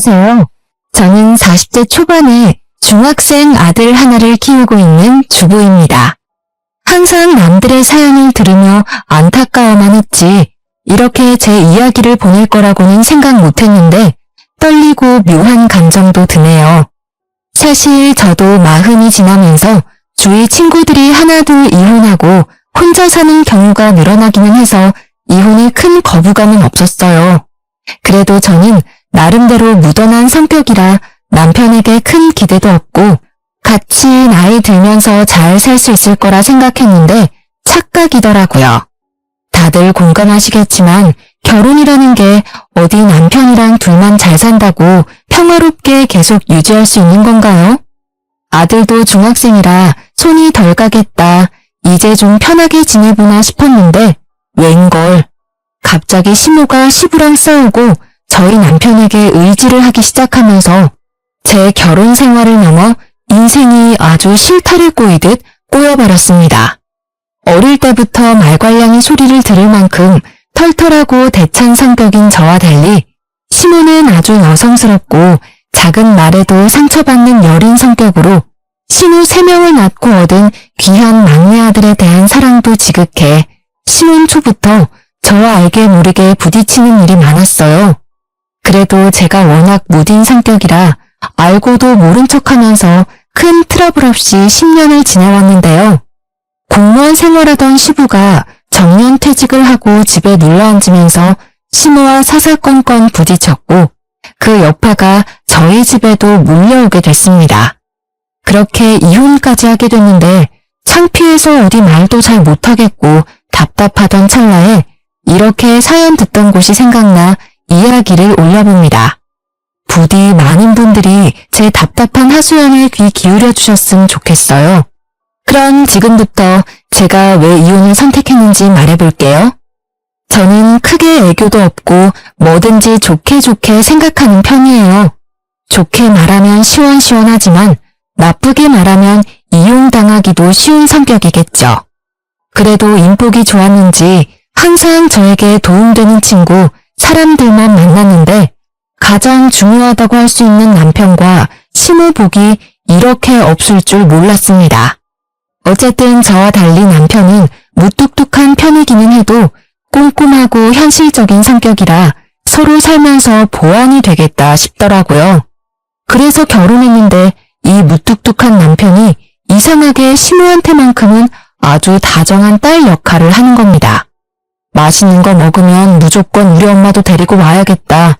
안녕하세요. 저는 40대 초반에 중학생 아들 하나를 키우고 있는 주부입니다. 항상 남들의 사연을 들으며 안타까워만 했지 이렇게 제 이야기를 보낼 거라고는 생각 못했는데 떨리고 묘한 감정도 드네요. 사실 저도 40이 지나면서 주위 친구들이 하나둘 이혼하고 혼자 사는 경우가 늘어나기는 해서 이혼에 큰 거부감은 없었어요. 그래도 저는 나름대로 무던한 성격이라 남편에게 큰 기대도 없고 같이 나이 들면서 잘 살 수 있을 거라 생각했는데 착각이더라고요. 다들 공감하시겠지만 결혼이라는 게 어디 남편이랑 둘만 잘 산다고 평화롭게 계속 유지할 수 있는 건가요? 아들도 중학생이라 손이 덜 가겠다. 이제 좀 편하게 지내보나 싶었는데 웬걸. 갑자기 시모가 시부랑 싸우고 저희 남편에게 의지를 하기 시작하면서 제 결혼 생활을 넘어 인생이 아주 실타래 꼬이듯 꼬여버렸습니다. 어릴 때부터 말괄량이 소리를 들을 만큼 털털하고 대찬 성격인 저와 달리 시모는 아주 여성스럽고 작은 말에도 상처받는 여린 성격으로 시모 3명을 낳고 얻은 귀한 막내 아들에 대한 사랑도 지극해 신혼 초부터 저와 알게 모르게 부딪히는 일이 많았어요. 그래도 제가 워낙 무딘 성격이라 알고도 모른 척하면서 큰 트러블 없이 10년을 지내왔는데요. 공무원 생활하던 시부가 정년퇴직을 하고 집에 눌러앉으면서 시모와 사사건건 부딪혔고 그 여파가 저희 집에도 몰려오게 됐습니다. 그렇게 이혼까지 하게 됐는데 창피해서 어디 말도 잘 못하겠고 답답하던 찰나에 이렇게 사연 듣던 곳이 생각나 이야기를 올려봅니다. 부디 많은 분들이 제 답답한 하소연에 귀 기울여 주셨으면 좋겠어요. 그럼 지금부터 제가 왜 이혼을 선택했는지 말해볼게요. 저는 크게 애교도 없고 뭐든지 좋게 생각하는 편이에요. 좋게 말하면 시원시원하지만 나쁘게 말하면 이용당하기도 쉬운 성격이겠죠. 그래도 인복이 좋았는지 항상 저에게 도움되는 친구, 사람들만 만났는데 가장 중요하다고 할 수 있는 남편과 시모 복이 이렇게 없을 줄 몰랐습니다. 어쨌든 저와 달리 남편은 무뚝뚝한 편이기는 해도 꼼꼼하고 현실적인 성격이라 서로 살면서 보완이 되겠다 싶더라고요. 그래서 결혼했는데 이 무뚝뚝한 남편이 이상하게 시모한테만큼은 아주 다정한 딸 역할을 하는 겁니다. 맛있는 거 먹으면 무조건 우리 엄마도 데리고 와야겠다.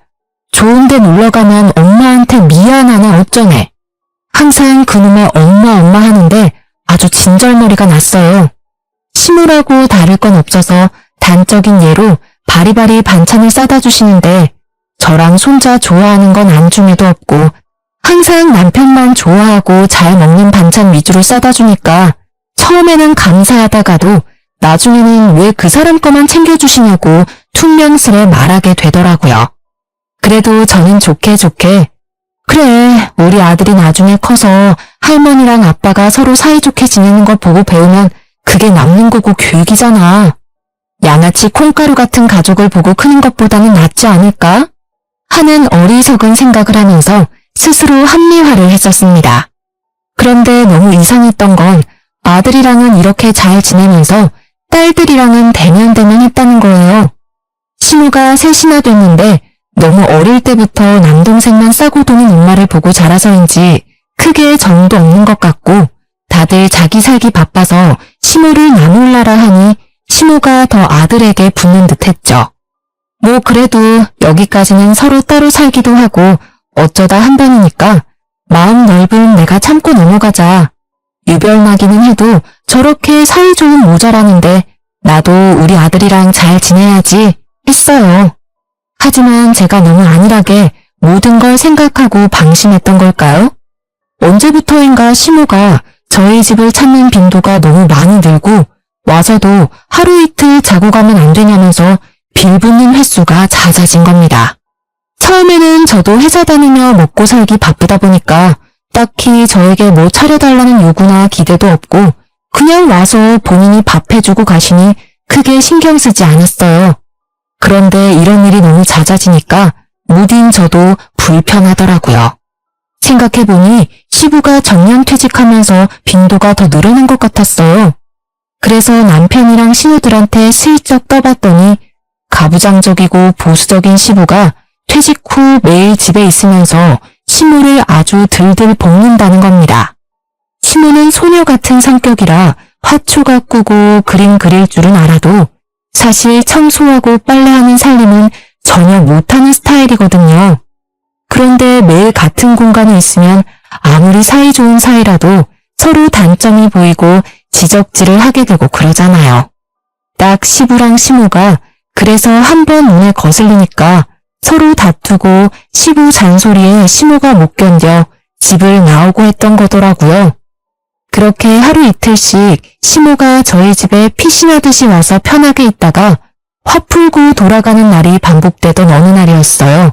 좋은 데 놀러가면 엄마한테 미안하네 어쩌네. 항상 그놈의 엄마 하는데 아주 진절머리가 났어요. 시모라고 다를 건 없어서 단적인 예로 바리바리 반찬을 싸다 주시는데 저랑 손자 좋아하는 건 안중에도 없고 항상 남편만 좋아하고 잘 먹는 반찬 위주로 싸다 주니까 처음에는 감사하다가도 나중에는 왜 그 사람 거만 챙겨주시냐고 퉁명스레 말하게 되더라고요. 그래도 저는 좋게 그래 우리 아들이 나중에 커서 할머니랑 아빠가 서로 사이좋게 지내는 걸 보고 배우면 그게 남는 거고 교육이잖아. 양아치 콩가루 같은 가족을 보고 크는 것보다는 낫지 않을까? 하는 어리석은 생각을 하면서 스스로 합리화를 했었습니다. 그런데 너무 이상했던 건 아들이랑은 이렇게 잘 지내면서 딸들이랑은 대면대면 했다는 거예요. 시모가 3이나 됐는데 너무 어릴 때부터 남동생만 싸고 도는 엄마를 보고 자라서인지 크게 정도 없는 것 같고 다들 자기 살기 바빠서 시모를 나몰라라 하니 시모가 더 아들에게 붙는 듯 했죠. 뭐 그래도 여기까지는 서로 따로 살기도 하고 어쩌다 한 번이니까 마음 넓은 내가 참고 넘어가자. 유별나기는 해도 저렇게 사이좋은 모자라는데 나도 우리 아들이랑 잘 지내야지 했어요. 하지만 제가 너무 안일하게 모든 걸 생각하고 방심했던 걸까요? 언제부터인가 시모가 저희 집을 찾는 빈도가 너무 많이 늘고 와서도 하루 이틀 자고 가면 안 되냐면서 빌붙는 횟수가 잦아진 겁니다. 처음에는 저도 회사 다니며 먹고 살기 바쁘다 보니까 딱히 저에게 뭐 차려달라는 요구나 기대도 없고 그냥 와서 본인이 밥 해주고 가시니 크게 신경 쓰지 않았어요. 그런데 이런 일이 너무 잦아지니까 무딘 저도 불편하더라고요. 생각해보니 시부가 정년퇴직하면서 빈도가 더 늘어난 것 같았어요. 그래서 남편이랑 신우들한테 슬쩍 떠봤더니 가부장적이고 보수적인 시부가 퇴직 후 매일 집에 있으면서 시무를 아주 들들 볶는다는 겁니다. 시무는 소녀 같은 성격이라 화초가 꾸고 그림 그릴 줄은 알아도 사실 청소하고 빨래하는 살림은 전혀 못하는 스타일이거든요. 그런데 매일 같은 공간에 있으면 아무리 사이좋은 사이라도 서로 단점이 보이고 지적질을 하게 되고 그러잖아요. 딱 시부랑 시무가 그래서 한번 눈에 거슬리니까 서로 다투고 시부 잔소리에 시무가 못 견뎌 집을 나오고 했던 거더라고요. 그렇게 하루 이틀씩 시무가 저희 집에 피신하듯이 와서 편하게 있다가 화 풀고 돌아가는 날이 반복되던 어느 날이었어요.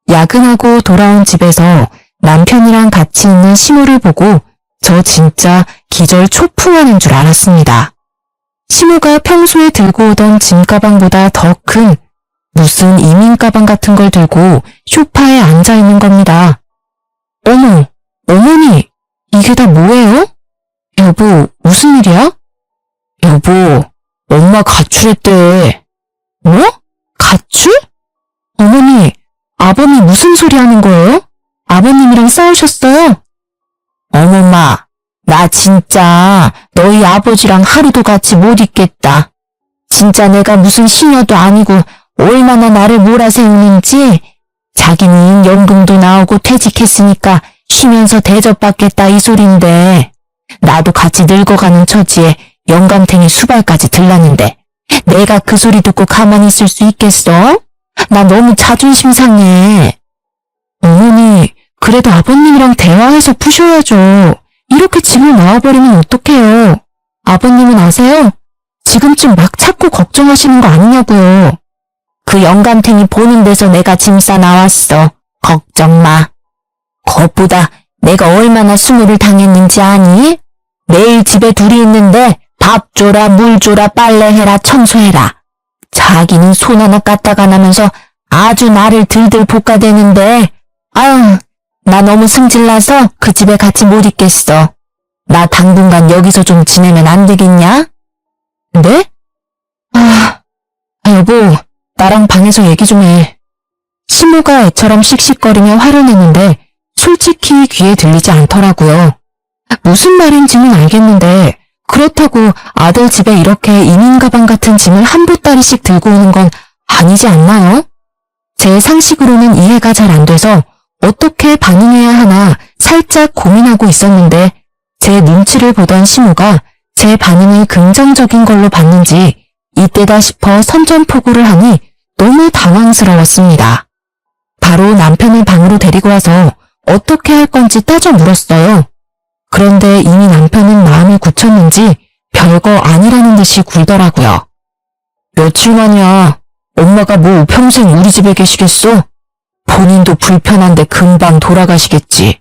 야근하고 돌아온 집에서 남편이랑 같이 있는 시무를 보고 저 진짜 기절 초풍하는 줄 알았습니다. 시무가 평소에 들고 오던 짐 가방보다 더 큰 무슨 이민 가방 같은 걸 들고 소파에 앉아 있는 겁니다. 어머, 어머니, 이게 다 뭐예요? 여보, 무슨 일이야? 여보, 엄마 가출했대. 뭐? 가출? 어머니, 아버님 무슨 소리 하는 거예요? 아버님이랑 싸우셨어요? 어머마, 나 진짜 너희 아버지랑 하루도 같이 못 있겠다. 진짜 내가 무슨 시녀도 아니고 얼마나 나를 몰아세우는지. 자기는 연금도 나오고 퇴직했으니까 쉬면서 대접받겠다 이 소린데 나도 같이 늙어가는 처지에 영감탱이 수발까지 들랐는데 내가 그 소리 듣고 가만히 있을 수 있겠어? 나 너무 자존심 상해. 어머니, 그래도 아버님이랑 대화해서 푸셔야죠. 이렇게 집을 나와버리면 어떡해요. 아버님은 아세요? 지금쯤 막 찾고 걱정하시는 거 아니냐고요. 그 영감탱이 보는 데서 내가 짐 싸 나왔어. 걱정 마. 그것보다 내가 얼마나 수모를 당했는지 아니? 매일 집에 둘이 있는데 밥 줘라, 물 줘라, 빨래해라, 청소해라. 자기는 손 하나 까딱 안 하면서 아주 나를 들들 볶아대는데 아유, 나 너무 승질나서 그 집에 같이 못 있겠어. 나 당분간 여기서 좀 지내면 안 되겠냐? 네? 여보, 나랑 방에서 얘기 좀 해. 시무가 애처럼 씩씩거리며 화를 내는데 솔직히 귀에 들리지 않더라고요. 무슨 말인지는 알겠는데 그렇다고 아들 집에 이렇게 이민 가방 같은 짐을 한 보따리씩 들고 오는 건 아니지 않나요? 제 상식으로는 이해가 잘 안 돼서 어떻게 반응해야 하나 살짝 고민하고 있었는데 제 눈치를 보던 시무가 제 반응을 긍정적인 걸로 봤는지 이때다 싶어 선전포고를 하니 너무 당황스러웠습니다. 바로 남편을 방으로 데리고 와서 어떻게 할 건지 따져 물었어요. 그런데 이미 남편은 마음이 굳혔는지 별거 아니라는 듯이 굴더라고요. 며칠 만이야. 엄마가 뭐 평생 우리 집에 계시겠어? 본인도 불편한데 금방 돌아가시겠지.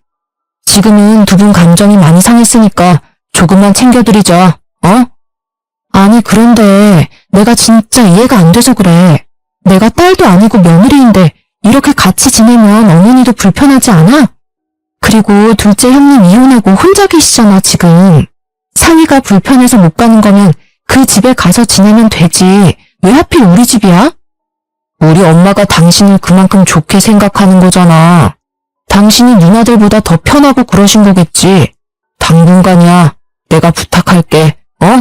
지금은 두 분 감정이 많이 상했으니까 조금만 챙겨드리자, 어? 아니 그런데 내가 진짜 이해가 안 돼서 그래. 내가 딸도 아니고 며느리인데 이렇게 같이 지내면 어머니도 불편하지 않아? 그리고 둘째 형님 이혼하고 혼자 계시잖아 지금. 상희가 불편해서 못 가는 거면 그 집에 가서 지내면 되지. 왜 하필 우리 집이야? 우리 엄마가 당신을 그만큼 좋게 생각하는 거잖아. 당신이 누나들보다 더 편하고 그러신 거겠지. 당분간이야. 내가 부탁할게. 어?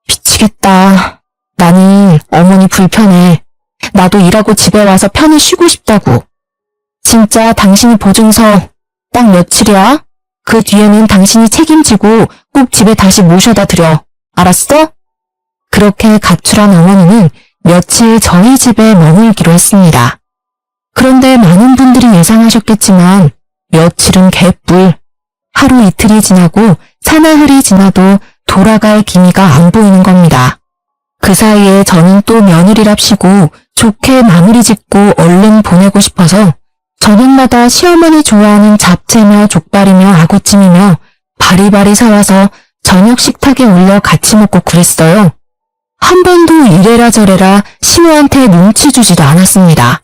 미치겠다. 나는 어머니 불편해. 나도 일하고 집에 와서 편히 쉬고 싶다고. 진짜 당신이 보증서 딱 며칠이야? 그 뒤에는 당신이 책임지고 꼭 집에 다시 모셔다 드려. 알았어? 그렇게 가출한 어머니는 며칠 저희 집에 머물기로 했습니다. 그런데 많은 분들이 예상하셨겠지만 며칠은 개뿔. 하루 이틀이 지나고 사나흘이 지나도 돌아갈 기미가 안 보이는 겁니다. 그 사이에 저는 또 며느리랍시고 좋게 마무리 짓고 얼른 보내고 싶어서 저녁마다 시어머니 좋아하는 잡채며 족발이며 아구찜이며 바리바리 사와서 저녁 식탁에 올려 같이 먹고 그랬어요. 한 번도 이래라 저래라 시모한테 눈치 주지도 않았습니다.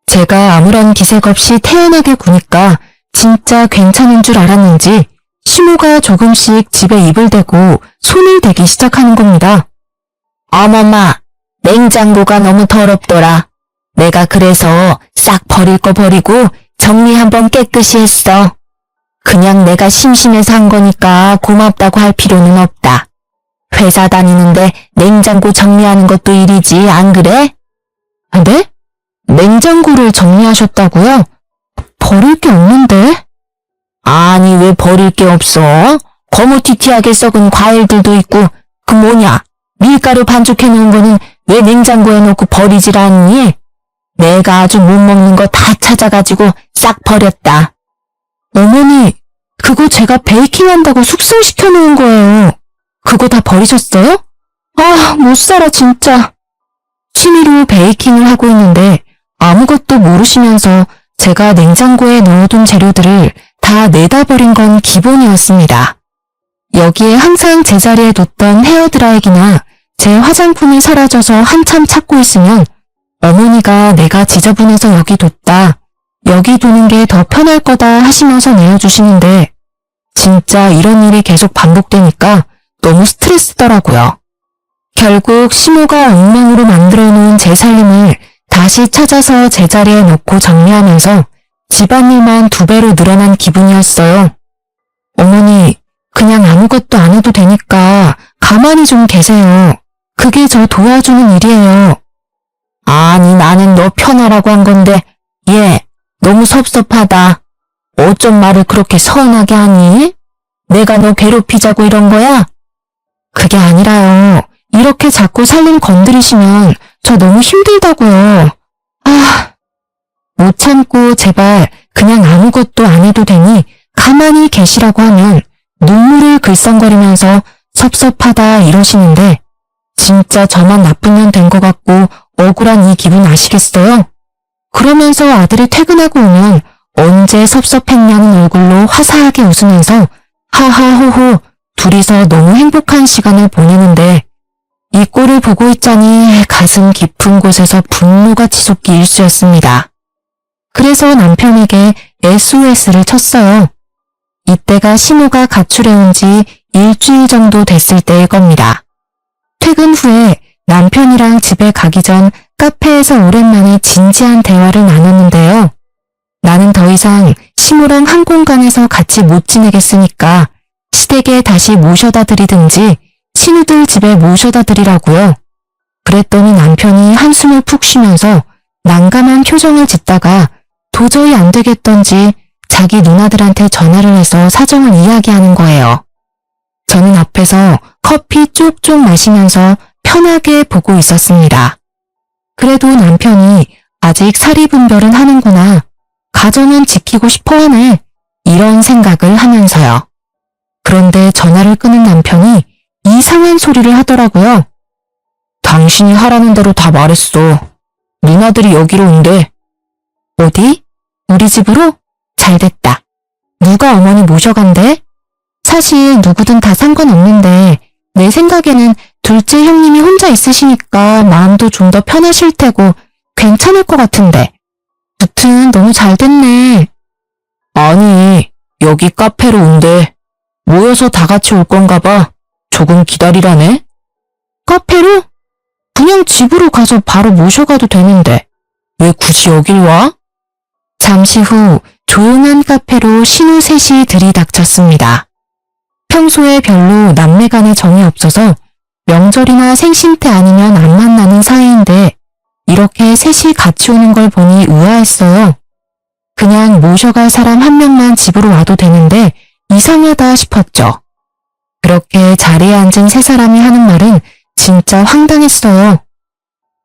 제가 아무런 기색 없이 태연하게 구니까 진짜 괜찮은 줄 알았는지 시모가 조금씩 집에 입을 대고 손을 대기 시작하는 겁니다. 어머마, 냉장고가 너무 더럽더라. 내가 그래서 싹 버릴 거 버리고 정리 한번 깨끗이 했어. 그냥 내가 심심해서 한 거니까 고맙다고 할 필요는 없다. 회사 다니는데 냉장고 정리하는 것도 일이지, 안 그래? 네? 냉장고를 정리하셨다고요? 버릴 게 없는데? 아니, 왜 버릴 게 없어? 거무튀튀하게 썩은 과일들도 있고, 그 뭐냐, 밀가루 반죽해 놓은 거는 왜 냉장고에 넣고 버리질 않니? 내가 아주 못 먹는 거 다 찾아가지고 싹 버렸다. 어머니, 그거 제가 베이킹 한다고 숙성시켜 놓은 거예요. 그거 다 버리셨어요? 아, 못 살아 진짜. 취미로 베이킹을 하고 있는데 아무것도 모르시면서 제가 냉장고에 넣어둔 재료들을 다 내다 버린 건 기본이었습니다. 여기에 항상 제자리에 뒀던 헤어드라이기나 제 화장품이 사라져서 한참 찾고 있으면 어머니가 내가 지저분해서 여기 뒀다. 여기 두는 게 더 편할 거다 하시면서 내어주시는데 진짜 이런 일이 계속 반복되니까 너무 스트레스더라고요. 결국 시모가 엉망으로 만들어 놓은 제 살림을 다시 찾아서 제자리에 놓고 정리하면서 집안일만 2배로 늘어난 기분이었어요. 어머니, 그냥 아무것도 안 해도 되니까 가만히 좀 계세요. 그게 저 도와주는 일이에요. 아니, 나는 너 편하라고 한 건데 얘 너무 섭섭하다. 어쩜 말을 그렇게 서운하게 하니? 내가 너 괴롭히자고 이런 거야? 그게 아니라요. 이렇게 자꾸 살림 건드리시면 저 너무 힘들다고요. 못 참고 제발 그냥 아무것도 안 해도 되니 가만히 계시라고 하면 눈물을 글썽거리면서 섭섭하다 이러시는데 진짜 저만 나쁜 년 된 것 같고 억울한 이 기분 아시겠어요? 그러면서 아들이 퇴근하고 오면 언제 섭섭했냐는 얼굴로 화사하게 웃으면서 하하호호 둘이서 너무 행복한 시간을 보내는데 이 꼴을 보고 있자니 가슴 깊은 곳에서 분노가 치솟기 일쑤였습니다. 그래서 남편에게 SOS를 쳤어요. 이때가 시모가 가출해온 지 일주일 정도 됐을 때일 겁니다. 퇴근 후에 남편이랑 집에 가기 전 카페에서 오랜만에 진지한 대화를 나눴는데요. 나는 더 이상 시모랑 한 공간에서 같이 못 지내겠으니까 시댁에 다시 모셔다 드리든지 친구들 집에 모셔다 드리라고요. 그랬더니 남편이 한숨을 푹 쉬면서 난감한 표정을 짓다가 도저히 안 되겠던지 자기 누나들한테 전화를 해서 사정을 이야기하는 거예요. 저는 앞에서 커피 쪽쪽 마시면서 편하게 보고 있었습니다. 그래도 남편이 아직 사리분별은 하는구나. 가정은 지키고 싶어하네. 이런 생각을 하면서요. 그런데 전화를 끊은 남편이 이상한 소리를 하더라고요. 당신이 하라는 대로 다 말했어. 누나들이 여기로 온대. 어디? 우리 집으로? 잘됐다. 누가 어머니 모셔간대? 사실 누구든 다 상관없는데 내 생각에는 둘째 형님이 혼자 있으시니까 마음도 좀 더 편하실 테고 괜찮을 것 같은데. 무튼 너무 잘됐네. 아니, 여기 카페로 온대. 모여서 다 같이 올 건가 봐. 조금 기다리라네. 카페로? 그냥 집으로 가서 바로 모셔가도 되는데 왜 굳이 여길 와? 잠시 후 조용한 카페로 신우 셋이 들이닥쳤습니다. 평소에 별로 남매 간에 정이 없어서 명절이나 생신 때 아니면 안 만나는 사이인데 이렇게 셋이 같이 오는 걸 보니 우아했어요. 그냥 모셔갈 사람 한 명만 집으로 와도 되는데 이상하다 싶었죠. 그렇게 자리에 앉은 세 사람이 하는 말은 진짜 황당했어요.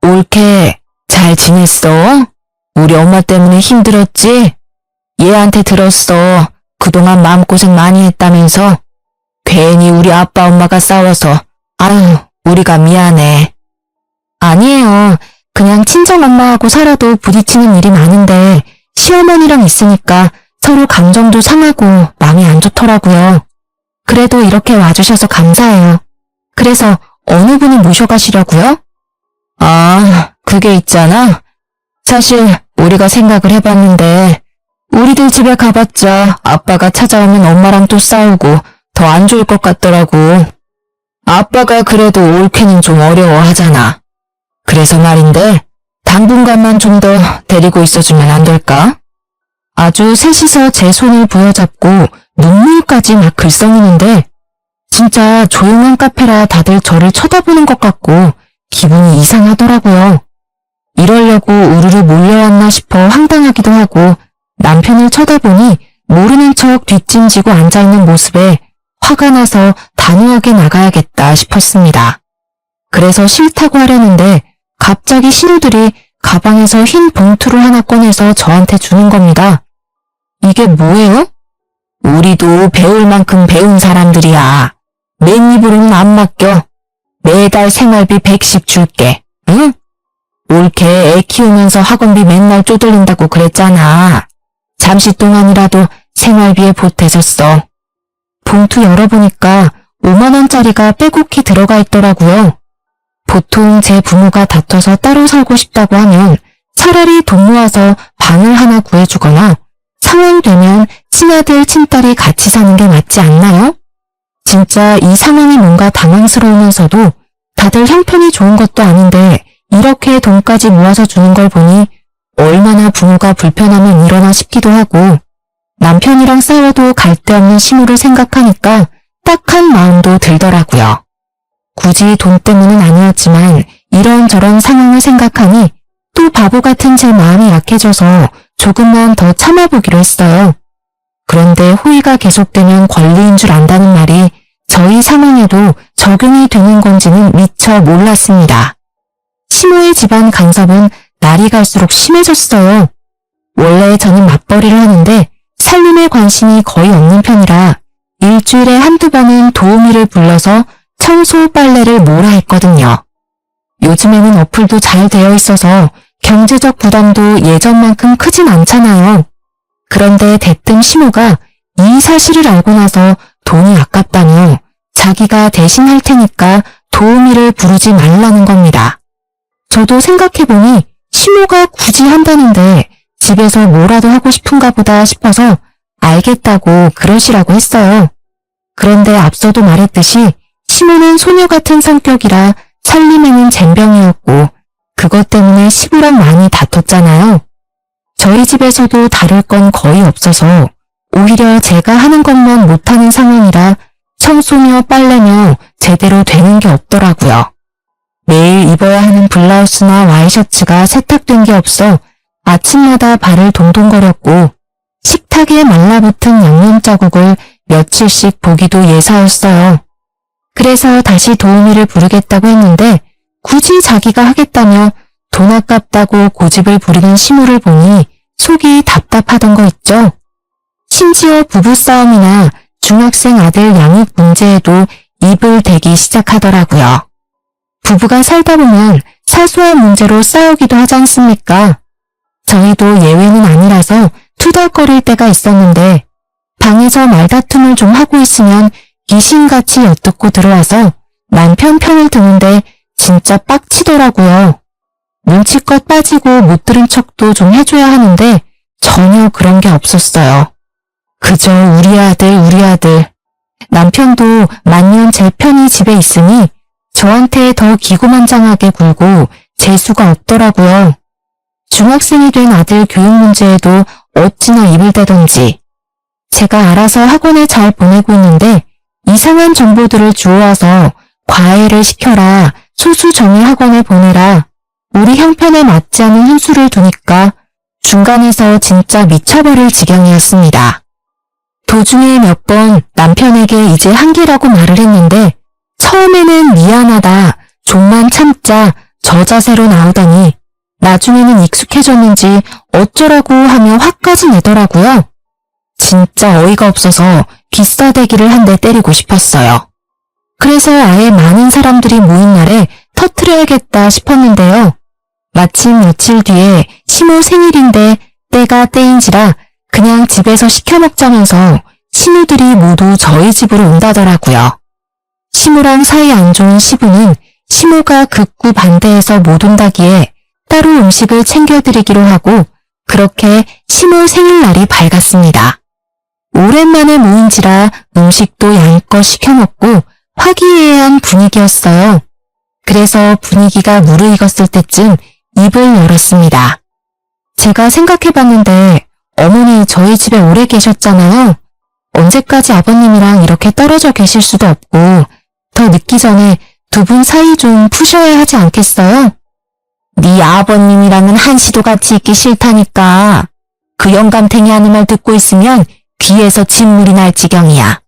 올케, 잘 지냈어? 우리 엄마 때문에 힘들었지? 얘한테 들었어. 그동안 마음고생 많이 했다면서. 괜히 우리 아빠 엄마가 싸워서 아유, 우리가 미안해. 아니에요. 그냥 친정엄마하고 살아도 부딪히는 일이 많은데 시어머니랑 있으니까 서로 감정도 상하고 마음이 안 좋더라고요. 그래도 이렇게 와주셔서 감사해요. 그래서 어느 분이 모셔가시려고요? 아, 그게 있잖아. 사실 우리가 생각을 해봤는데 우리들 집에 가봤자 아빠가 찾아오면 엄마랑 또 싸우고 더 안 좋을 것 같더라고. 아빠가 그래도 올케는 좀 어려워하잖아. 그래서 말인데 당분간만 좀 더 데리고 있어주면 안 될까? 아주 셋이서 제 손을 부여잡고 눈물까지 막 글썽이는데 진짜 조용한 카페라 다들 저를 쳐다보는 것 같고 기분이 이상하더라고요. 이러려고 우르르 몰려왔나 싶어 황당하기도 하고 남편을 쳐다보니 모르는 척 뒷짐지고 앉아있는 모습에 화가 나서 단호하게 나가야겠다 싶었습니다. 그래서 싫다고 하려는데 갑자기 신우들이 가방에서 흰 봉투를 하나 꺼내서 저한테 주는 겁니다. 이게 뭐예요? 우리도 배울 만큼 배운 사람들이야. 맨입으로는 안 맡겨. 매달 생활비 100씩 줄게. 응? 올케 애 키우면서 학원비 맨날 쪼들린다고 그랬잖아. 잠시 동안이라도 생활비에 보태서 써. 봉투 열어보니까 5만원짜리가 빼곡히 들어가 있더라고요. 보통 제 부모가 다퉈서 따로 살고 싶다고 하면 차라리 돈 모아서 방을 하나 구해주거나 상황 되면 친아들, 친딸이 같이 사는 게 맞지 않나요? 진짜 이 상황이 뭔가 당황스러우면서도 다들 형편이 좋은 것도 아닌데 이렇게 돈까지 모아서 주는 걸 보니 얼마나 부모가 불편하면 이러나 싶기도 하고 남편이랑 싸워도 갈 데 없는 시무를 생각하니까 딱한 마음도 들더라고요. 굳이 돈 때문은 아니었지만 이런저런 상황을 생각하니 또 바보 같은 제 마음이 약해져서 조금만 더 참아보기로 했어요. 그런데 호의가 계속되면 권리인 줄 안다는 말이 저희 상황에도 적용이 되는 건지는 미처 몰랐습니다. 시모의 집안 간섭은 날이 갈수록 심해졌어요. 원래 저는 맞벌이를 하는데 살림에 관심이 거의 없는 편이라 일주일에 한두 번은 도우미를 불러서 청소, 빨래를 몰아 했거든요. 요즘에는 어플도 잘 되어 있어서 경제적 부담도 예전만큼 크진 않잖아요. 그런데 대뜸 시모가 이 사실을 알고 나서 돈이 아깝다며 자기가 대신 할 테니까 도우미를 부르지 말라는 겁니다. 저도 생각해보니 시모가 굳이 한다는데 집에서 뭐라도 하고 싶은가 보다 싶어서 알겠다고 그러시라고 했어요. 그런데 앞서도 말했듯이 시모는 소녀 같은 성격이라 살림에는 젬병이었고 그것 때문에 시부랑 많이 다퉜잖아요. 저희 집에서도 다룰 건 거의 없어서 오히려 제가 하는 것만 못하는 상황이라 청소며 빨래며 제대로 되는 게 없더라고요. 매일 입어야 하는 블라우스나 와이셔츠가 세탁된 게 없어 아침마다 발을 동동거렸고 식탁에 말라붙은 양념 자국을 며칠씩 보기도 예사였어요. 그래서 다시 도우미를 부르겠다고 했는데 굳이 자기가 하겠다며 돈 아깝다고 고집을 부리는 시무를 보니 속이 답답하던 거 있죠. 심지어 부부싸움이나 중학생 아들 양육 문제에도 입을 대기 시작하더라고요. 부부가 살다 보면 사소한 문제로 싸우기도 하지 않습니까? 저희도 예외는 아니라서 투덜거릴 때가 있었는데 방에서 말다툼을 좀 하고 있으면 귀신같이 엿듣고 들어와서 남편 편을 드는데 진짜 빡치더라고요. 눈치껏 빠지고 못 들은 척도 좀 해줘야 하는데 전혀 그런 게 없었어요. 그저 우리 아들. 남편도 만년 제 편이 집에 있으니 저한테 더 기고만장하게 굴고 재수가 없더라고요. 중학생이 된 아들 교육 문제에도 어찌나 입을 대던지. 제가 알아서 학원에 잘 보내고 있는데 이상한 정보들을 주워와서 과외를 시켜라, 소수정예 학원에 보내라, 우리 형편에 맞지 않은 훈수를 두니까 중간에서 진짜 미쳐버릴 지경이었습니다. 도중에 몇 번 남편에게 이제 한계라고 말을 했는데 처음에는 미안하다, 좀만 참자, 저 자세로 나오더니 나중에는 익숙해졌는지 어쩌라고 하며 화까지 내더라고요. 진짜 어이가 없어서 기싸대기를 한 대 때리고 싶었어요. 그래서 아예 많은 사람들이 모인 날에 터트려야겠다 싶었는데요. 마침 며칠 뒤에 시모 생일인데 때가 때인지라 그냥 집에서 시켜 먹자면서 시누들이 모두 저희 집으로 온다더라고요. 시모랑 사이 안 좋은 시부는 시모가 극구 반대해서 못 온다기에 따로 음식을 챙겨드리기로 하고 그렇게 시모 생일날이 밝았습니다. 오랜만에 모인지라 음식도 양껏 시켜먹고 화기애애한 분위기였어요. 그래서 분위기가 무르익었을 때쯤 입을 열었습니다. 제가 생각해봤는데 어머니 저희 집에 오래 계셨잖아요. 언제까지 아버님이랑 이렇게 떨어져 계실 수도 없고 더 늦기 전에 두 분 사이 좀 푸셔야 하지 않겠어요? 네 아버님이랑은 한시도 같이 있기 싫다니까. 그 영감탱이 하는 말 듣고 있으면 귀에서 진물이 날 지경이야.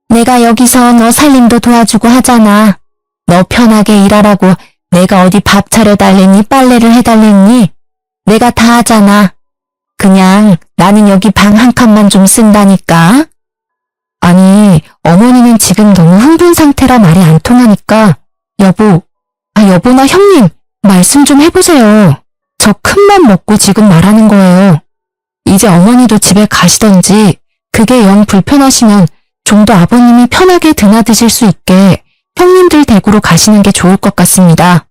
내가 여기서 너 살림도 도와주고 하잖아. 너 편하게 일하라고 내가 어디 밥 차려달랬니 빨래를 해달랬니? 내가 다 하잖아. 그냥 나는 여기 방 한 칸만 좀 쓴다니까. 아니, 어머니는 지금 너무 흥분 상태라 말이 안 통하니까 여보나 형님 말씀 좀 해보세요. 저 큰맘 먹고 지금 말하는 거예요. 이제 어머니도 집에 가시던지 그게 영 불편하시면 좀 더 아버님이 편하게 드나드실 수 있게 형님들 댁으로 가시는 게 좋을 것 같습니다.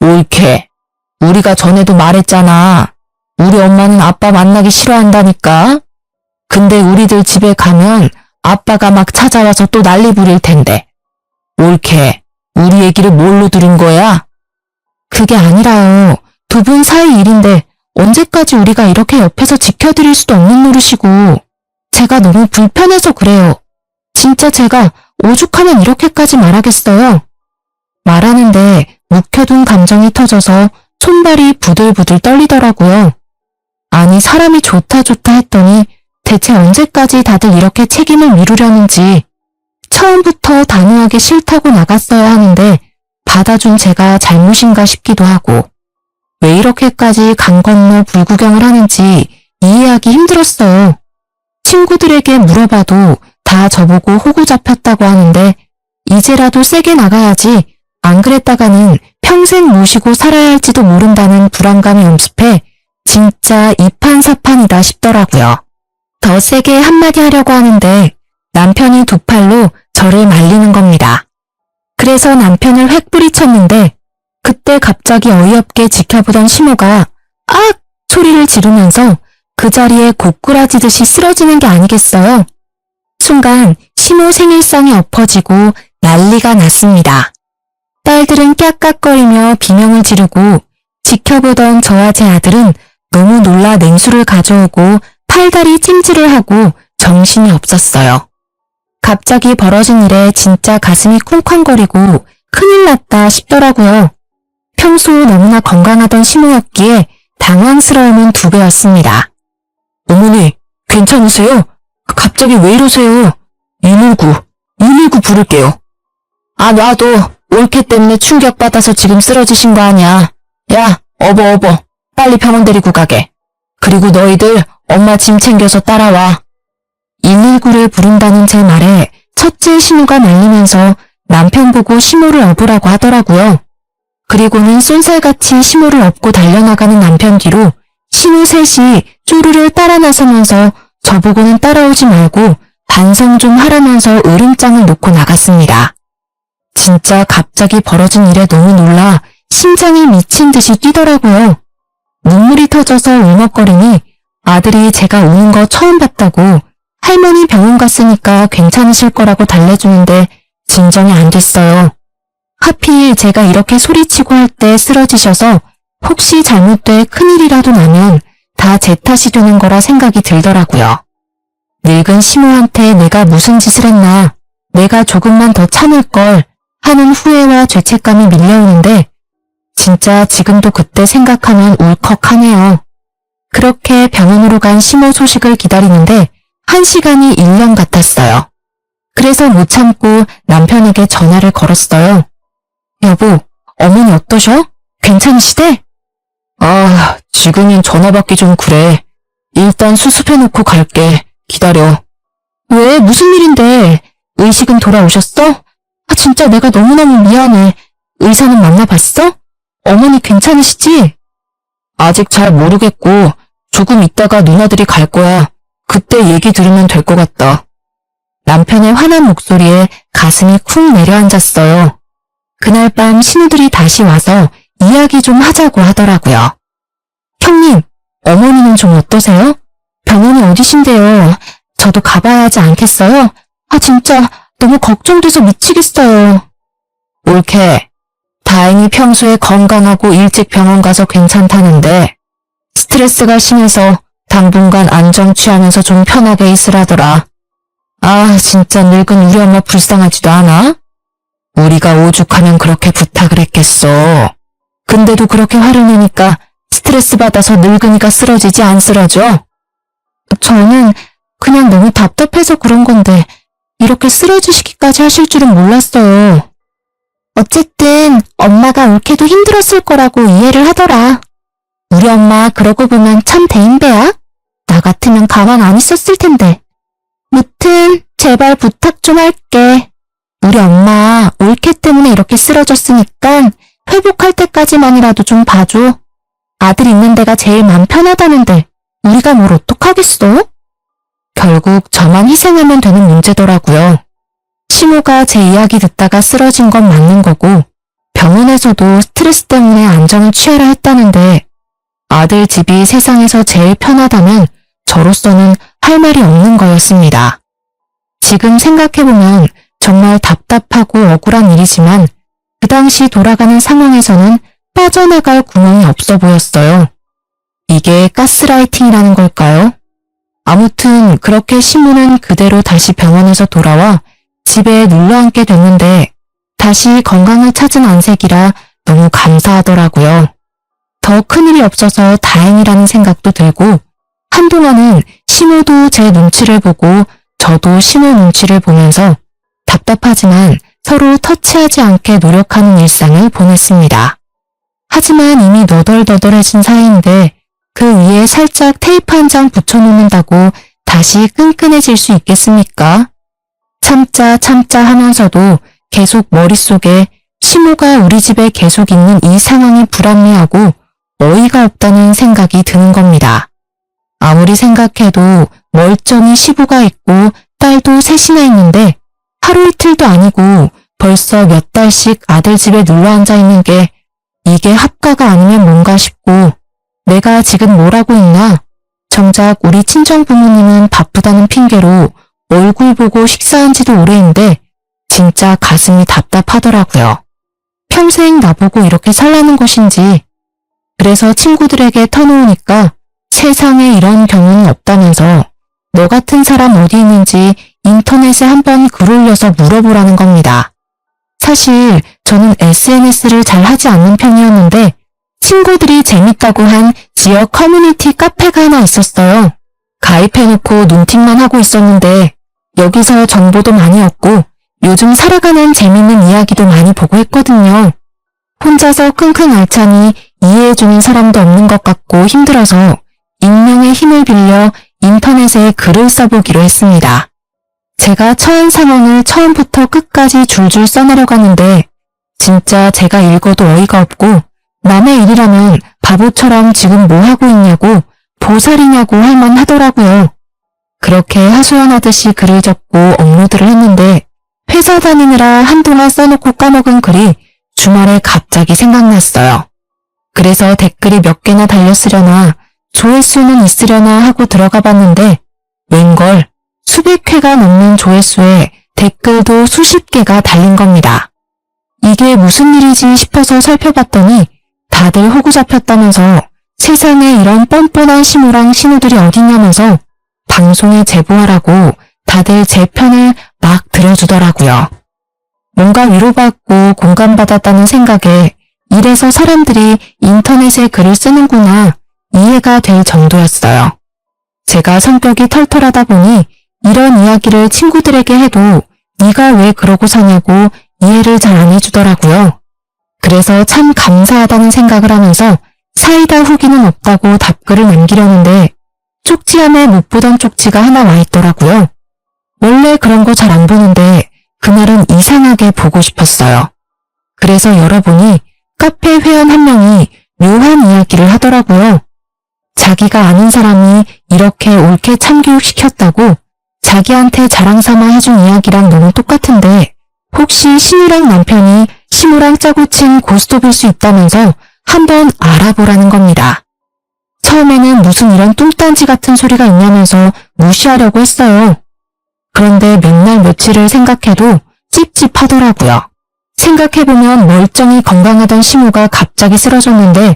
옳게. 우리가 전에도 말했잖아. 우리 엄마는 아빠 만나기 싫어한다니까. 근데 우리들 집에 가면 아빠가 막 찾아와서 또 난리 부릴 텐데. 옳게. 우리 얘기를 뭘로 들은 거야? 그게 아니라요. 두 분 사이 일인데 언제까지 우리가 이렇게 옆에서 지켜드릴 수도 없는 노릇이고 제가 너무 불편해서 그래요. 진짜 제가 오죽하면 이렇게까지 말하겠어요. 말하는데 묵혀둔 감정이 터져서 손발이 부들부들 떨리더라고요. 아니 사람이 좋다 했더니 대체 언제까지 다들 이렇게 책임을 미루려는지 처음부터 단호하게 싫다고 나갔어야 하는데 받아준 제가 잘못인가 싶기도 하고 왜 이렇게까지 강 건너 불구경을 하는지 이해하기 힘들었어요. 친구들에게 물어봐도 다 저보고 호구 잡혔다고 하는데 이제라도 세게 나가야지 안 그랬다가는 평생 모시고 살아야 할지도 모른다는 불안감이 엄습해 진짜 이판사판이다 싶더라고요. 더 세게 한마디 하려고 하는데 남편이 두 팔로 저를 말리는 겁니다. 그래서 남편을 획 뿌리쳤는데 그때 갑자기 어이없게 지켜보던 시모가 악! 소리를 지르면서 그 자리에 고꾸라지듯이 쓰러지는 게 아니겠어요? 순간 시모 생일상이 엎어지고 난리가 났습니다. 딸들은 깍깍거리며 비명을 지르고 지켜보던 저와 제 아들은 너무 놀라 냉수를 가져오고 팔다리 찜질을 하고 정신이 없었어요. 갑자기 벌어진 일에 진짜 가슴이 쿵쾅거리고 큰일 났다 싶더라고요. 평소 너무나 건강하던 시모였기에 당황스러움은 2배였습니다. 어머니, 괜찮으세요? 갑자기 왜 이러세요? 119 부를게요. 아, 놔둬. 올케 때문에 충격받아서 지금 쓰러지신 거 아니야. 야, 어버. 빨리 병원 데리고 가게. 그리고 너희들 엄마 짐 챙겨서 따라와. 119를 부른다는 제 말에 첫째 시모가 말리면서 남편 보고 시모를 업으라고 하더라고요. 그리고는 쏜살같이 시모를 업고 달려나가는 남편 뒤로 시모 셋이 쪼르르 따라 나서면서 저보고는 따라오지 말고 반성 좀 하라면서 으름장을 놓고 나갔습니다. 진짜 갑자기 벌어진 일에 너무 놀라 심장이 미친 듯이 뛰더라고요. 눈물이 터져서 울먹거리니 아들이 제가 우는 거 처음 봤다고 할머니 병원 갔으니까 괜찮으실 거라고 달래주는데 진정이 안 됐어요. 하필 제가 이렇게 소리치고 할 때 쓰러지셔서 혹시 잘못돼 큰일이라도 나면 다 제 탓이 되는 거라 생각이 들더라고요. 늙은 시모한테 내가 무슨 짓을 했나, 내가 조금만 더 참을 걸 하는 후회와 죄책감이 밀려오는데 진짜 지금도 그때 생각하면 울컥하네요. 그렇게 병원으로 간 시모 소식을 기다리는데 1시간이 1년 같았어요. 그래서 못 참고 남편에게 전화를 걸었어요. 여보, 어머니 어떠셔? 괜찮으시대? 아, 지금은 전화 받기 좀 그래. 일단 수습해놓고 갈게. 기다려. 왜? 무슨 일인데? 의식은 돌아오셨어? 아, 진짜 내가 너무너무 미안해. 의사는 만나봤어? 어머니 괜찮으시지? 아직 잘 모르겠고 조금 있다가 누나들이 갈 거야. 그때 얘기 들으면 될 것 같다. 남편의 화난 목소리에 가슴이 쿵 내려앉았어요. 그날 밤 신우들이 다시 와서 이야기 좀 하자고 하더라고요. 형님, 어머니는 좀 어떠세요? 병원이 어디신데요? 저도 가봐야 하지 않겠어요? 아, 진짜 너무 걱정돼서 미치겠어요. 옳게. 다행히 평소에 건강하고 일찍 병원 가서 괜찮다는데 스트레스가 심해서 당분간 안정 취하면서 좀 편하게 있으라더라. 아, 진짜 늙은 우리 엄마 불쌍하지도 않아? 우리가 오죽하면 그렇게 부탁을 했겠어. 근데도 그렇게 화를 내니까 스트레스 받아서 늙은이가 쓰러지지 안 쓰러져? 저는 그냥 너무 답답해서 그런 건데 이렇게 쓰러지시기까지 하실 줄은 몰랐어요. 어쨌든 엄마가 옳게도 힘들었을 거라고 이해를 하더라. 우리 엄마 그러고 보면 참 대인배야. 나 같으면 가만 안 있었을 텐데. 무튼 제발 부탁 좀 할게. 우리 엄마 옳게 때문에 이렇게 쓰러졌으니까 회복할 때까지만이라도 좀 봐줘. 아들 있는 데가 제일 맘 편하다는데 우리가 뭘 어떡하겠어? 결국 저만 희생하면 되는 문제더라고요. 시모가 제 이야기 듣다가 쓰러진 건 맞는 거고 병원에서도 스트레스 때문에 안정을 취하라 했다는데 아들 집이 세상에서 제일 편하다면 저로서는 할 말이 없는 거였습니다. 지금 생각해보면 정말 답답하고 억울한 일이지만 그 당시 돌아가는 상황에서는 빠져나갈 구멍이 없어 보였어요. 이게 가스라이팅이라는 걸까요? 아무튼 그렇게 시모는 그대로 다시 병원에서 돌아와 집에 눌러앉게 됐는데 다시 건강을 찾은 안색이라 너무 감사하더라고요. 더 큰일이 없어서 다행이라는 생각도 들고 한동안은 시모도 제 눈치를 보고 저도 시모 눈치를 보면서 답답하지만 서로 터치하지 않게 노력하는 일상을 보냈습니다. 하지만 이미 너덜너덜해진 사이인데 그 위에 살짝 테이프 한 장 붙여놓는다고 다시 끈끈해질 수 있겠습니까? 참자 하면서도 계속 머릿속에 시모가 우리 집에 계속 있는 이 상황이 불합리하고 어이가 없다는 생각이 드는 겁니다. 아무리 생각해도 멀쩡히 시부가 있고 딸도 셋이나 있는데 하루 이틀도 아니고 벌써 몇 달씩 아들 집에 눌러앉아 있는 게 이게 합가가 아니면 뭔가 싶고 내가 지금 뭘 하고 있나? 정작 우리 친정 부모님은 바쁘다는 핑계로 얼굴 보고 식사한 지도 오래인데 진짜 가슴이 답답하더라고요. 평생 나보고 이렇게 살라는 것인지. 그래서 친구들에게 터놓으니까 세상에 이런 경우는 없다면서 너 같은 사람 어디 있는지 인터넷에 한번 글 올려서 물어보라는 겁니다. 사실 저는 SNS를 잘 하지 않는 편이었는데 친구들이 재밌다고 한 지역 커뮤니티 카페가 하나 있었어요. 가입해놓고 눈팅만 하고 있었는데 여기서 정보도 많이 얻고 요즘 살아가는 재밌는 이야기도 많이 보고 했거든요. 혼자서 끙끙 앓자니 이해해주는 사람도 없는 것 같고 힘들어서 익명의 힘을 빌려 인터넷에 글을 써보기로 했습니다. 제가 처한 상황을 처음부터 끝까지 줄줄 써내려가는데 진짜 제가 읽어도 어이가 없고 남의 일이라면 바보처럼 지금 뭐 하고 있냐고 보살이냐고 할 만하더라고요. 그렇게 하소연하듯이 글을 적고 업로드를 했는데 회사 다니느라 한동안 써놓고 까먹은 글이 주말에 갑자기 생각났어요. 그래서 댓글이 몇 개나 달렸으려나 조회수는 있으려나 하고 들어가 봤는데 웬걸 수백 회가 넘는 조회수에 댓글도 수십 개가 달린 겁니다. 이게 무슨 일이지 싶어서 살펴봤더니 다들 호구 잡혔다면서 세상에 이런 뻔뻔한 시모랑 신우들이 어딨냐면서 방송에 제보하라고 다들 제 편을 막 들어주더라고요. 뭔가 위로받고 공감받았다는 생각에 이래서 사람들이 인터넷에 글을 쓰는구나 이해가 될 정도였어요. 제가 성격이 털털하다 보니 이런 이야기를 친구들에게 해도 네가 왜 그러고 사냐고 이해를 잘 안 해주더라고요. 그래서 참 감사하다는 생각을 하면서 사이다 후기는 없다고 답글을 남기려는데 쪽지함에 못 보던 쪽지가 하나 와 있더라고요. 원래 그런 거 잘 안 보는데 그날은 이상하게 보고 싶었어요. 그래서 열어보니 카페 회원 한 명이 묘한 이야기를 하더라고요. 자기가 아는 사람이 이렇게 옳게 참교육시켰다고 자기한테 자랑삼아 해준 이야기랑 너무 똑같은데 혹시 신우랑 남편이 시모랑 짜고 친 고스톱일 수 있다면서 한번 알아보라는 겁니다. 처음에는 무슨 이런 뚱딴지 같은 소리가 있냐면서 무시하려고 했어요. 그런데 몇 날 며칠을 생각해도 찝찝하더라고요. 생각해보면 멀쩡히 건강하던 시모가 갑자기 쓰러졌는데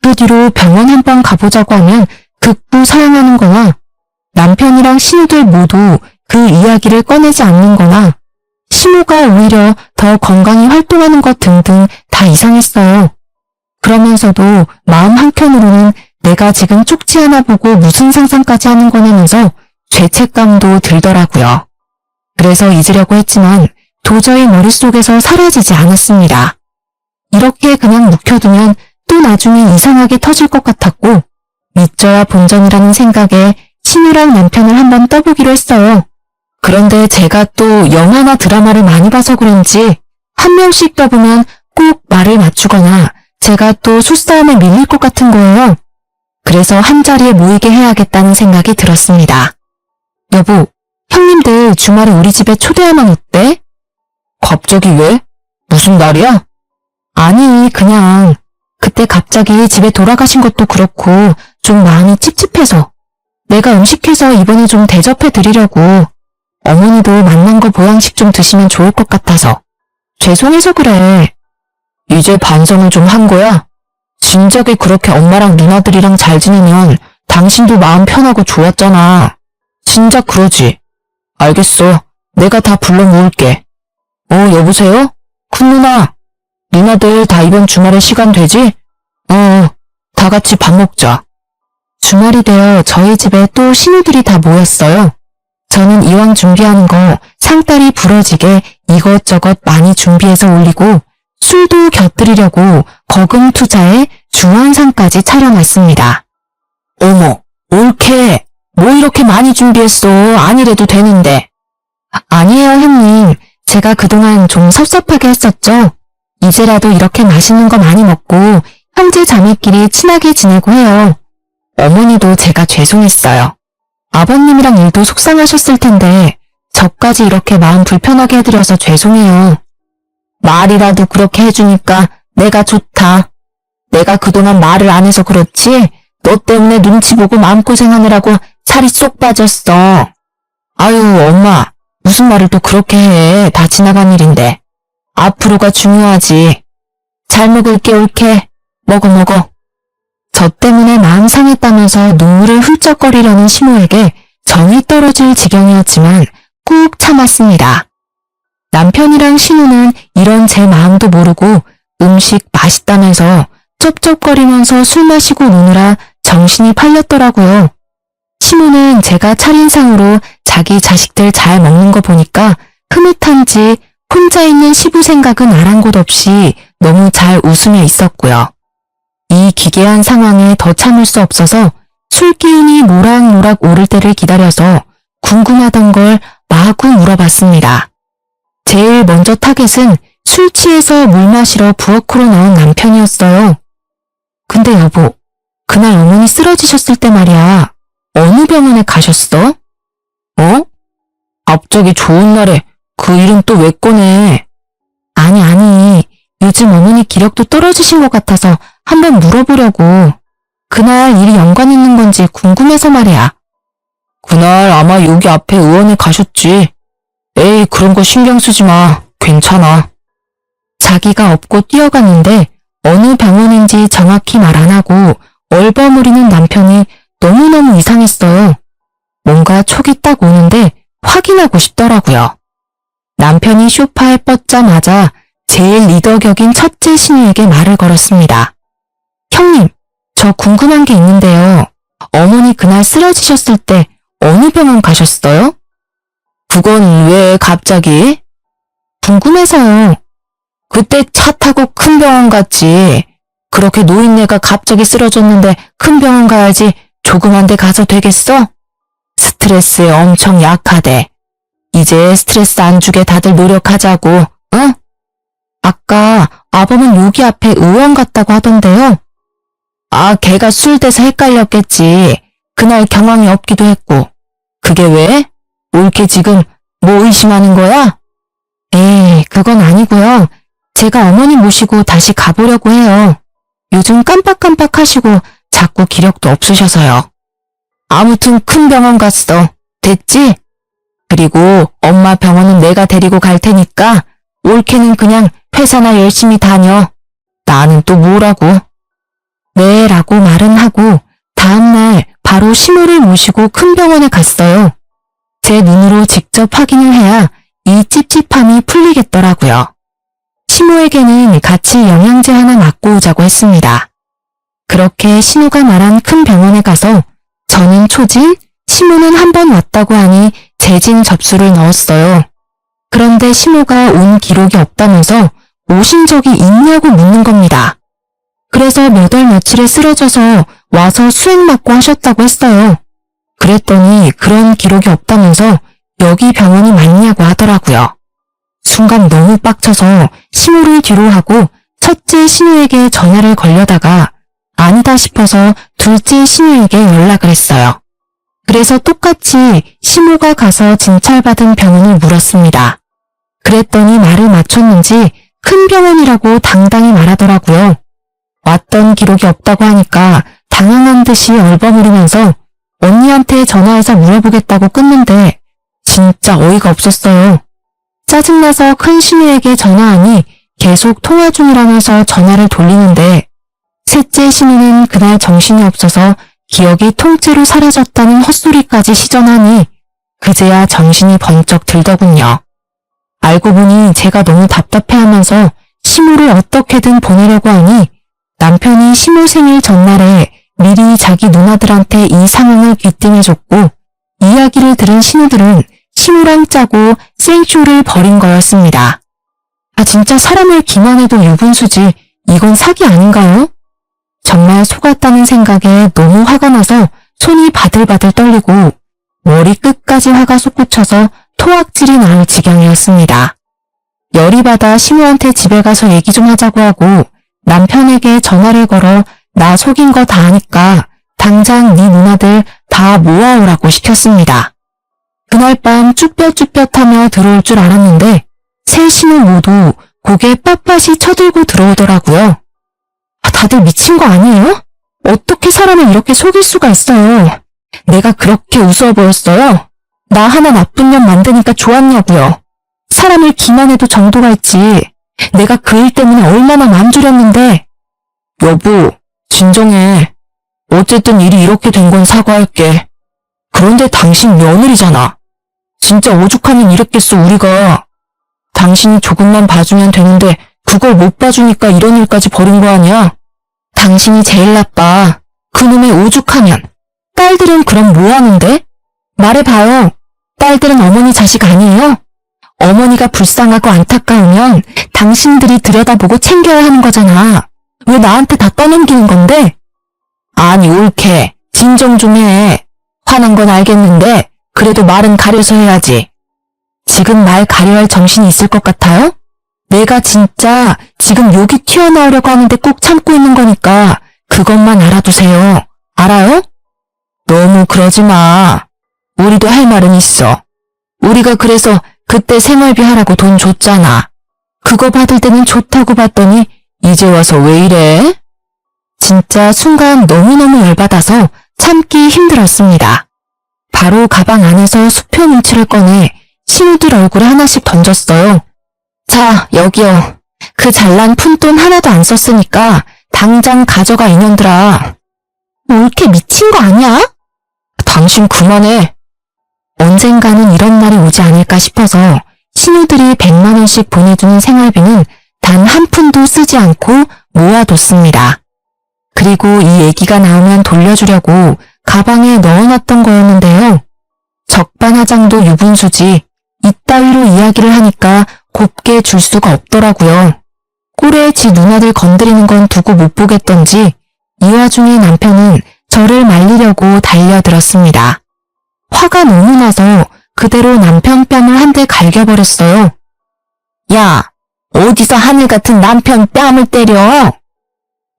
그 뒤로 병원 한번 가보자고 하면 극구 사양하는 거나 남편이랑 신우들 모두 그 이야기를 꺼내지 않는 거나 시모가 오히려 더 건강히 활동하는 것 등등 다 이상했어요. 그러면서도 마음 한켠으로는 내가 지금 쪽지 하나 보고 무슨 상상까지 하는 거냐면서 죄책감도 들더라고요. 그래서 잊으려고 했지만 도저히 머릿속에서 사라지지 않았습니다. 이렇게 그냥 묵혀두면 또 나중에 이상하게 터질 것 같았고 믿져야 본전이라는 생각에 신우랑 남편을 한번 떠보기로 했어요. 그런데 제가 또 영화나 드라마를 많이 봐서 그런지 한 명씩 떠보면 꼭 말을 맞추거나 제가 또 수싸움에 밀릴 것 같은 거예요. 그래서 한자리에 모이게 해야겠다는 생각이 들었습니다. 여보, 형님들 주말에 우리 집에 초대하면 어때? 갑자기 왜? 무슨 날이야? 아니, 그냥 그때 갑자기 집에 돌아가신 것도 그렇고 좀 마음이 찝찝해서 내가 음식해서 이번에 좀 대접해 드리려고 어머니도 만난 거 보양식 좀 드시면 좋을 것 같아서 죄송해서 그래. 이제 반성을 좀 한 거야? 진작에 그렇게 엄마랑 누나들이랑 잘 지내면 당신도 마음 편하고 좋았잖아. 진작 그러지. 알겠어. 내가 다 불러 모을게. 여보세요? 큰 누나. 누나들 다 이번 주말에 시간 되지? 다 같이 밥 먹자. 주말이 되어 저희 집에 또 신우들이 다 모였어요. 저는 이왕 준비하는 거 상다리 부러지게 이것저것 많이 준비해서 올리고 술도 곁들이려고 거금 투자에 중환상까지 차려놨습니다. 어머, 옳게. 뭐 이렇게 많이 준비했어. 아니래도 되는데. 아니에요, 형님. 제가 그동안 좀 섭섭하게 했었죠. 이제라도 이렇게 맛있는 거 많이 먹고 형제 자매끼리 친하게 지내고 해요. 어머니도 제가 죄송했어요. 아버님이랑 일도 속상하셨을 텐데 저까지 이렇게 마음 불편하게 해드려서 죄송해요. 말이라도 그렇게 해주니까 내가 좋다. 내가 그동안 말을 안 해서 그렇지 너 때문에 눈치 보고 마음고생하느라고 살이 쏙 빠졌어. 아유, 엄마. 무슨 말을 또 그렇게 해. 다 지나간 일인데. 앞으로가 중요하지. 잘 먹을게, 옳게. 먹어. 저 때문에 마음 상했다면서 눈물을 훌쩍거리려는 시모에게 정이 떨어질 지경이었지만 꾹 참았습니다. 남편이랑 신우는 이런 제 마음도 모르고 음식 맛있다면서 쩝쩝거리면서 술 마시고 노느라 정신이 팔렸더라고요. 시모는 제가 차린상으로 자기 자식들 잘 먹는 거 보니까 흐뭇한지 혼자 있는 시부 생각은 아랑곳 없이 너무 잘 웃으며 있었고요. 이 기괴한 상황에 더 참을 수 없어서 술 기운이 모락모락 오를 때를 기다려서 궁금하던 걸 마구 물어봤습니다. 제일 먼저 타겟은 술 취해서 물 마시러 부엌으로 나온 남편이었어요. 근데 여보, 그날 어머니 쓰러지셨을 때 말이야. 어느 병원에 가셨어? 갑자기 좋은 날에 그 이름 또 왜 꺼내? 아니. 요즘 어머니 기력도 떨어지신 것 같아서 한번 물어보려고. 그날 일이 연관 있는 건지 궁금해서 말이야. 그날 아마 여기 앞에 의원에 가셨지. 에이, 그런 거 신경 쓰지 마. 괜찮아. 자기가 업고 뛰어갔는데 어느 병원인지 정확히 말 안 하고 얼버무리는 남편이 너무너무 이상했어요. 뭔가 촉이 딱 오는데 확인하고 싶더라고요. 남편이 소파에 뻗자마자 제일 리더격인 첫째 신우에게 말을 걸었습니다. 형님, 저 궁금한 게 있는데요. 어머니 그날 쓰러지셨을 때 어느 병원 가셨어요? 그건 왜 갑자기? 궁금해서요. 그때 차 타고 큰 병원 갔지. 그렇게 노인네가 갑자기 쓰러졌는데 큰 병원 가야지 조그만 데 가서 되겠어? 스트레스에 엄청 약하대. 이제 스트레스 안 주게 다들 노력하자고, 응? 아까 아범은 여기 앞에 의원 갔다고 하던데요. 아, 걔가 술 돼서 헷갈렸겠지. 그날 경황이 없기도 했고. 그게 왜? 옳게 지금 뭐 의심하는 거야? 에이, 그건 아니고요. 제가 어머니 모시고 다시 가보려고 해요. 요즘 깜빡깜빡 하시고 자꾸 기력도 없으셔서요. 아무튼 큰 병원 갔어. 됐지? 그리고 엄마 병원은 내가 데리고 갈 테니까 올케는 그냥 회사나 열심히 다녀. 나는 또 뭐라고? 네, 라고 말은 하고 다음날 바로 시모를 모시고 큰 병원에 갔어요. 제 눈으로 직접 확인을 해야 이 찝찝함이 풀리겠더라고요. 시모에게는 같이 영양제 하나 맞고 오자고 했습니다. 그렇게 시모가 말한 큰 병원에 가서 저는 초진, 시모는 한 번 왔다고 하니 재진 접수를 넣었어요. 그런데 시모가 온 기록이 없다면서 오신 적이 있냐고 묻는 겁니다. 그래서 몇 월 며칠에 쓰러져서 와서 수액 맞고 하셨다고 했어요. 그랬더니 그런 기록이 없다면서 여기 병원이 맞냐고 하더라고요. 순간 너무 빡쳐서 시모를 뒤로 하고 첫째 신우에게 전화를 걸려다가 아니다 싶어서 둘째 신우에게 연락을 했어요. 그래서 똑같이 시모가 가서 진찰받은 병원을 물었습니다. 그랬더니 말을 맞췄는지 큰 병원이라고 당당히 말하더라고요. 왔던 기록이 없다고 하니까 당황한 듯이 얼버무리면서 언니한테 전화해서 물어보겠다고 끊는데 진짜 어이가 없었어요. 짜증나서 큰 신우에게 전화하니 계속 통화 중이라면서 전화를 돌리는데 셋째 신우는 그날 정신이 없어서 기억이 통째로 사라졌다는 헛소리까지 시전하니 그제야 정신이 번쩍 들더군요. 알고 보니 제가 너무 답답해하면서 시모를 어떻게든 보내려고 하니 남편이 시모 생일 전날에 미리 자기 누나들한테 이 상황을 귀띔해줬고 이야기를 들은 신우들은 시모랑 짜고 생쇼를 벌인 거였습니다. 아 진짜 사람을 기만해도 유분수지 이건 사기 아닌가요? 정말 속았다는 생각에 너무 화가 나서 손이 바들바들 떨리고 머리 끝까지 화가 솟구쳐서 토악질이 나올 지경이었습니다. 열이 받아 시모한테 집에 가서 얘기 좀 하자고 하고 남편에게 전화를 걸어 나 속인 거 다 아니까 당장 네 누나들 다 모아오라고 시켰습니다. 그날 밤 쭈뼛쭈뼛하며 들어올 줄 알았는데 세 신우 모두 고개 빳빳이 쳐들고 들어오더라고요. 다들 미친 거 아니에요? 어떻게 사람을 이렇게 속일 수가 있어요? 내가 그렇게 우스워 보였어요? 나 하나 나쁜 년 만드니까 좋았냐고요. 사람을 기만해도 정도가 있지. 내가 그 일 때문에 얼마나 맘 졸였는데. 여보, 진정해. 어쨌든 일이 이렇게 된 건 사과할게. 그런데 당신 며느리잖아. 진짜 오죽하면 이랬겠어 우리가. 당신이 조금만 봐주면 되는데 그걸 못 봐주니까 이런 일까지 벌인 거 아니야? 당신이 제일 나빠. 그놈의 오죽하면. 딸들은 그럼 뭐 하는데? 말해봐요. 딸들은 어머니 자식 아니에요? 어머니가 불쌍하고 안타까우면 당신들이 들여다보고 챙겨야 하는 거잖아. 왜 나한테 다 떠넘기는 건데? 아니 옳게 진정 좀 해. 화난 건 알겠는데 그래도 말은 가려서 해야지. 지금 말 가려할 정신이 있을 것 같아요? 내가 진짜 지금 욕이 튀어나오려고 하는데 꼭 참고 있는 거니까 그것만 알아두세요. 알아요? 너무 그러지 마. 우리도 할 말은 있어. 우리가 그래서 그때 생활비 하라고 돈 줬잖아. 그거 받을 때는 좋다고 봤더니 이제 와서 왜 이래? 진짜 순간 너무너무 열받아서 참기 힘들었습니다. 바로 가방 안에서 수표 뭉치를 꺼내 신우들 얼굴에 하나씩 던졌어요. 자, 여기요. 그 잘난 푼돈 하나도 안 썼으니까 당장 가져가 이년들아. 옳게 미친 거 아니야? 당신 그만해. 언젠가는 이런 날이 오지 않을까 싶어서 신우들이 100만 원씩 보내주는 생활비는 단 한 푼도 쓰지 않고 모아뒀습니다. 그리고 이 얘기가 나오면 돌려주려고 가방에 넣어놨던 거였는데요. 적반하장도 유분수지 이따위로 이야기를 하니까 곱게 줄 수가 없더라고요. 꼴에 지 누나들 건드리는 건 두고 못 보겠던지 이 와중에 남편은 저를 말리려고 달려들었습니다. 화가 너무 나서 그대로 남편 뺨을 한 대 갈겨버렸어요. 야, 어디서 하늘 같은 남편 뺨을 때려?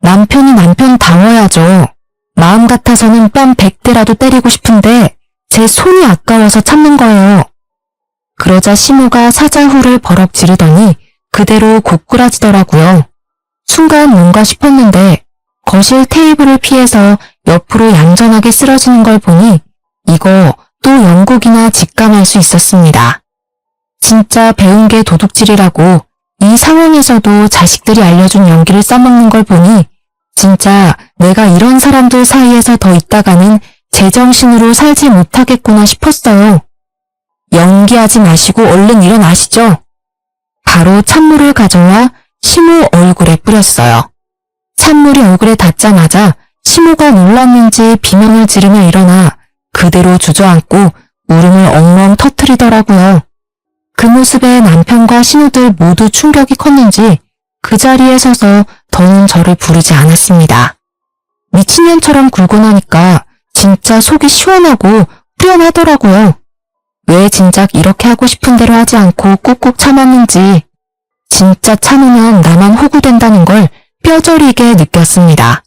남편이 남편 다워야죠. 마음 같아서는 뺨 100대라도 때리고 싶은데 제 손이 아까워서 참는 거예요. 그러자 시모가 사자후를 버럭 지르더니 그대로 고꾸라지더라고요. 순간 뭔가 싶었는데 거실 테이블을 피해서 옆으로 얌전하게 쓰러지는 걸 보니 이거 또 영국이나 직감할 수 있었습니다. 진짜 배운 게 도둑질이라고 이 상황에서도 자식들이 알려준 연기를 써먹는 걸 보니 진짜 내가 이런 사람들 사이에서 더 있다가는 제정신으로 살지 못하겠구나 싶었어요. 연기하지 마시고 얼른 일어나시죠. 바로 찬물을 가져와 시모 얼굴에 뿌렸어요. 찬물이 얼굴에 닿자마자 시모가 놀랐는지 비명을 지르며 일어나 그대로 주저앉고 울음을 엉엉 터뜨리더라고요. 그 모습에 남편과 신우들 모두 충격이 컸는지 그 자리에 서서 더는 저를 부르지 않았습니다. 미친년처럼 굴고 나니까 진짜 속이 시원하고 후련하더라고요. 왜 진작 이렇게 하고 싶은 대로 하지 않고 꾹꾹 참았는지 진짜 참으면 나만 호구된다는 걸 뼈저리게 느꼈습니다.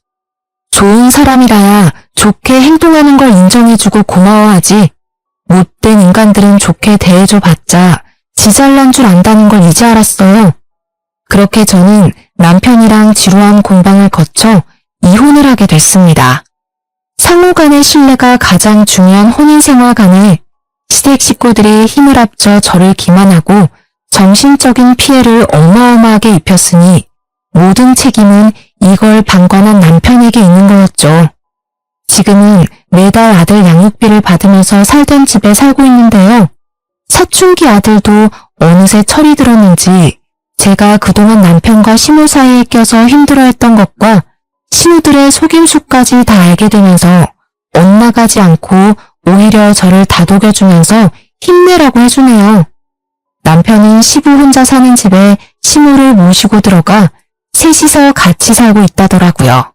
좋은 사람이라야 좋게 행동하는 걸 인정해주고 고마워하지 못된 인간들은 좋게 대해줘봤자 지 잘난 줄 안다는 걸 이제 알았어요. 그렇게 저는 남편이랑 지루한 공방을 거쳐 이혼을 하게 됐습니다. 상호 간의 신뢰가 가장 중요한 혼인생활간에 시댁 식구들이 힘을 합쳐 저를 기만하고 정신적인 피해를 어마어마하게 입혔으니 모든 책임은 이걸 방관한 남편에게 있는 거였죠. 지금은 매달 아들 양육비를 받으면서 살던 집에 살고 있는데요. 사춘기 아들도 어느새 철이 들었는지 제가 그동안 남편과 시모 사이에 껴서 힘들어했던 것과 신우들의 속임수까지 다 알게 되면서 엇나가지 않고 오히려 저를 다독여주면서 힘내라고 해주네요. 남편은 시부 혼자 사는 집에 시모를 모시고 들어가 셋이서 같이 살고 있다더라고요.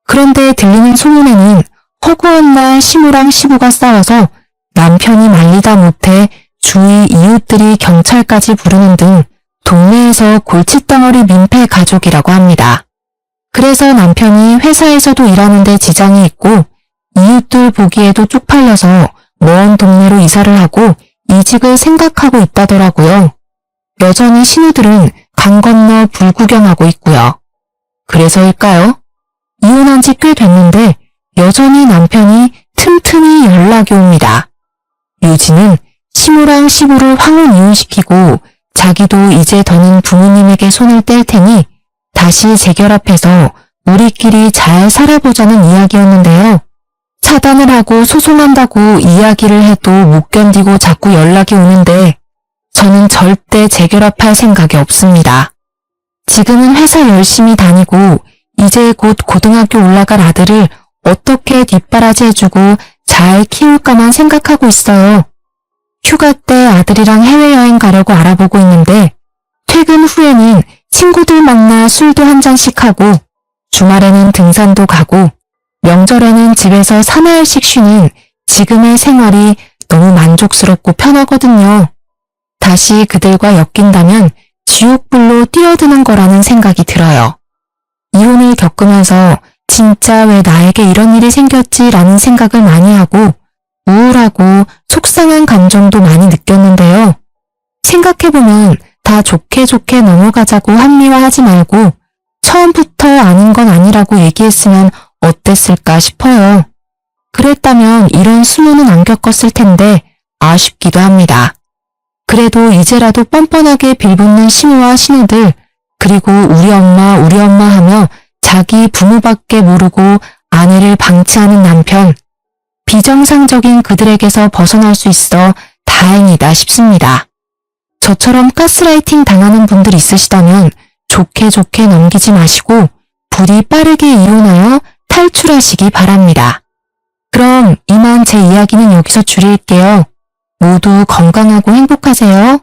그런데 들리는 소문에는 허구한 날 시모랑 시부가 싸워서 남편이 말리다 못해 주위 이웃들이 경찰까지 부르는 등 동네에서 골칫덩어리 민폐 가족이라고 합니다. 그래서 남편이 회사에서도 일하는데 지장이 있고 이웃들 보기에도 쪽팔려서 먼 동네로 이사를 하고 이직을 생각하고 있다더라고요. 여전히 신우들은 강 건너 불구경하고 있고요. 그래서일까요? 이혼한 지 꽤 됐는데 여전히 남편이 틈틈이 연락이 옵니다. 유진은 시모랑 시부를 황혼 이혼시키고 자기도 이제 더는 부모님에게 손을 뗄 테니 다시 재결합해서 우리끼리 잘 살아보자는 이야기였는데요. 차단을 하고 소송한다고 이야기를 해도 못 견디고 자꾸 연락이 오는데 저는 절대 재결합할 생각이 없습니다. 지금은 회사 열심히 다니고 이제 곧 고등학교 올라갈 아들을 어떻게 뒷바라지 해주고 잘 키울까만 생각하고 있어요. 휴가 때 아들이랑 해외여행 가려고 알아보고 있는데 퇴근 후에는 친구들 만나 술도 한 잔씩 하고 주말에는 등산도 가고 명절에는 집에서 사나흘씩 쉬는 지금의 생활이 너무 만족스럽고 편하거든요. 다시 그들과 엮인다면 지옥불로 뛰어드는 거라는 생각이 들어요. 이혼을 겪으면서 진짜 왜 나에게 이런 일이 생겼지라는 생각을 많이 하고 우울하고 속상한 감정도 많이 느꼈는데요. 생각해보면 다 좋게 좋게 넘어가자고 합리화하지 말고 처음부터 아닌 건 아니라고 얘기했으면 어땠을까 싶어요. 그랬다면 이런 수모는 안 겪었을 텐데 아쉽기도 합니다. 그래도 이제라도 뻔뻔하게 빌붙는 시모와 신우들 그리고 우리 엄마 하며 자기 부모밖에 모르고 아내를 방치하는 남편 비정상적인 그들에게서 벗어날 수 있어 다행이다 싶습니다. 저처럼 가스라이팅 당하는 분들 있으시다면 좋게 좋게 넘기지 마시고 부디 빠르게 이혼하여 탈출하시기 바랍니다. 그럼 이만 제 이야기는 여기서 줄일게요. 모두 건강하고 행복하세요.